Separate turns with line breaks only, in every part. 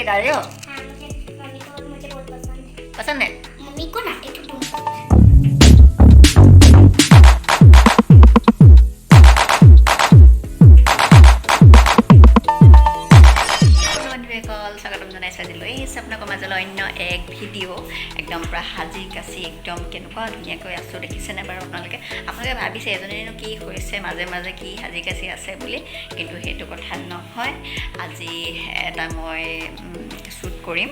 जा रही हो?
हाँ मम्मी को मुझे बहुत पसंद है।
पसंद है?
मम्मी को ना एक टूटू
স্বাগতম জনাইছোঁ আজিলৈ আহিছে আপোনালোকৰ মাজলৈ অন্য এক ভিডিঅ' একদম পূৰা সাজি কাচি একদম কেনেকুৱা ধুনীয়াকৈ আছোঁ দেখিছেনে বাৰু আপোনালোকে ভাবিছে এজনীনো কি হৈছে মাজে মাজে কি সাজি কাচি আছে বুলি, কিন্তু সেইটো কথা নহয়। আজি এটা মই শ্বুট কৰিম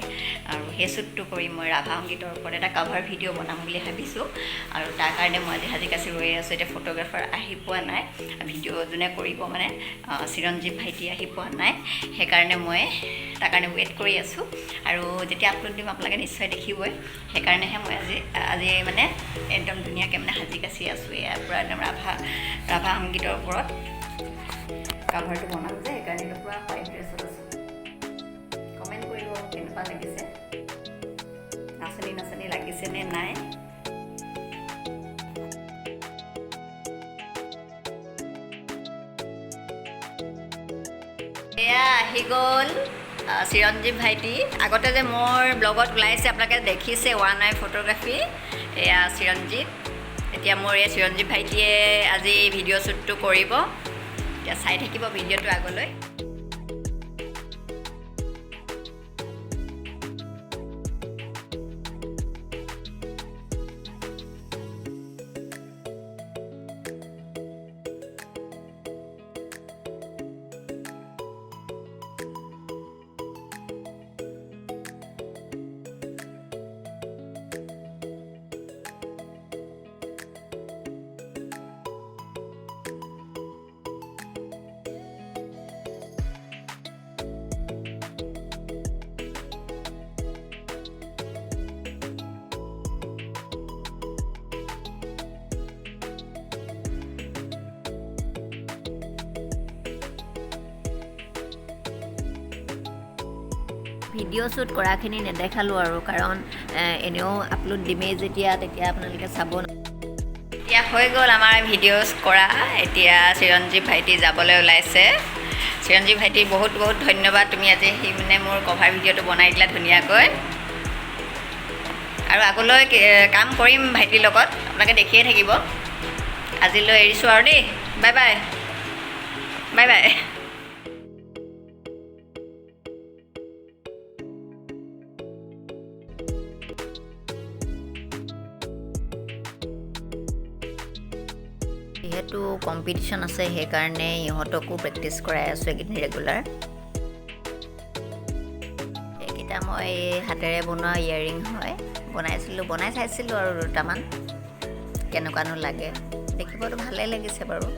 আৰু সেই শ্বুটটো কৰি মই ৰাভা সংগীতৰ ওপৰত এটা কভাৰ ভিডিঅ' বনাম বুলি ভাবিছোঁ আৰু তাৰ কাৰণে মই আজি সাজি কাচি ৰৈ আছোঁ। এতিয়া ফটোগ্ৰাফাৰ আহি পোৱা নাই, ভিডিঅ' যোনে কৰিব মানে চিৰঞ্জীৱ ভাইটি আহি পোৱা নাই, সেইকাৰণে মই তাৰ কাৰণে ৱেইট কৰি আছোঁ আৰু যেতিয়া আপলোড দিম আপোনালোকে নিশ্চয় দেখিবই। সেইকাৰণেহে মই আজি মানে একদম ধুনীয়াকৈ মানে সাজি কাচি আছোঁ। এয়া পূৰা একদম ৰাভা সংগীতৰ ওপৰত কাভাৰটো বনাম যে, সেইকাৰণে পূৰা হোৱাইট ড্ৰেছত আছোঁ। কমেণ্ট কৰিব কেনেকুৱা লাগিছে, নাচনি লাগিছে নে নাই। এয়া আহি গ'ল চিৰঞ্জীৱ ভাইটি। আগতে যে মোৰ ব্লগত ওলাইছে আপোনালোকে দেখিছে ওৱান আই ফটোগ্ৰাফী, এয়া চিৰঞ্জীৱ। এতিয়া মোৰ এই চিৰঞ্জীৱ ভাইটিয়ে আজি ভিডিঅ' শ্বুটটো কৰিব। এতিয়া চাই থাকিব ভিডিঅ'টো আগলৈ। ভিডিঅ' শ্বুট কৰাখিনি নেদেখালোঁ আৰু, কাৰণ এনেও আপলোড দিমেই যেতিয়া, তেতিয়া আপোনালোকে চাব। এতিয়া হৈ গ'ল আমাৰ ভিডিঅ'জ কৰা। এতিয়া চিৰঞ্জীৱ ভাইটি যাবলৈ ওলাইছে। চিৰঞ্জীৱ ভাইটি বহুত বহুত ধন্যবাদ, তুমি আজি মানে মোৰ কভাৰ ভিডিঅ'টো বনাই দিলা ধুনীয়াকৈ। আৰু আগলৈ কাম কৰিম ভাইটিৰ লগত, আপোনালোকে দেখিয়ে থাকিব। আজিলৈ এৰিছোঁ আৰু দেই, বাই বাই বাই বাই। যিহেতু কম্পিটিশ্যন আছে, সেইকাৰণে ইহঁতকো প্ৰেক্টিছ কৰাই আছোঁ এইকেইদিন ৰেগুলাৰ। এইকেইটা মই হাতেৰে বনোৱা ইয়েৰিং হয়, বনাই চাইছিলোঁ আৰু দুটামান, কেনেকুৱানো লাগে। দেখিবতো ভালেই লাগিছে বাৰু।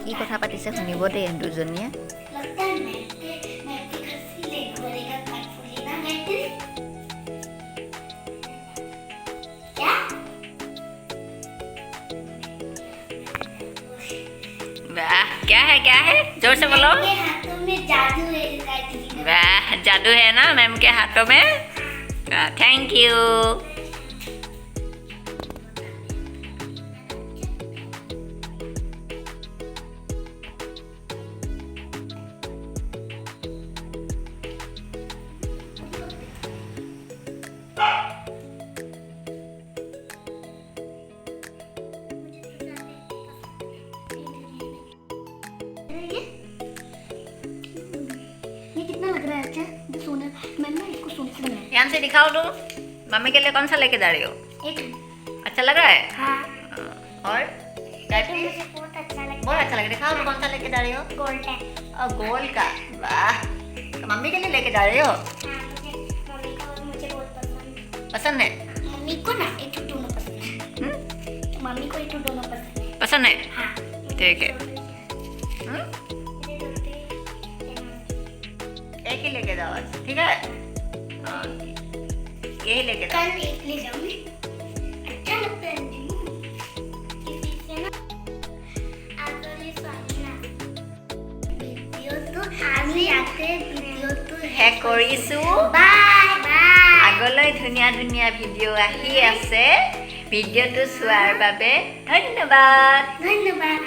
কি কথা পাতিছে শুনিব দেই দুজনীয়ে। वाह क्या है जोर से बोलो।
हाथों में जादू है।
वाह जादू है ना मैम के हाथों में। Thank you. ध्यान से दिखाओ तो, मम्मी के लिए कौन सा लेके जा रही हो? अच्छा लग रहा है?
हाँ।
और
मुझे बहुत अच्छा लगा।
बहुत अच्छा लग रहा है। दिखाओ तो कौन सा लेके जा रही हो?
गोल्ड है।
और गोल्ड का, वाह। तो मम्मी के लिए लेके जा रही हो?
हाँ, मम्मी को मुझे बहुत पसंद है।
पसंद है?
मम्मी को ना एक दोनों पसंद है। मम्मी को एक दोनों पसंद है।
पसंद है?
हाँ।
ठीक है। एक ही लेके जाओ आज, ठीक है? हाँ, यही लेके जाओ।
कल एक ले जाऊंगी, अच्छा लगता है नींबू किसी से ना आगले सामना वीडियो तो আমি আগে ভিডিওটো
শেষ কৰিছোঁ।
বাই বাই
আগলৈ ধুনীয়া ধুনীয়া ভিডিঅ' আহি আছে। ভিডিঅ'টো চোৱাৰ বাবে ধন্যবাদ।
ধন্যবাদ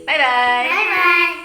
বাই বাই।
Bye bye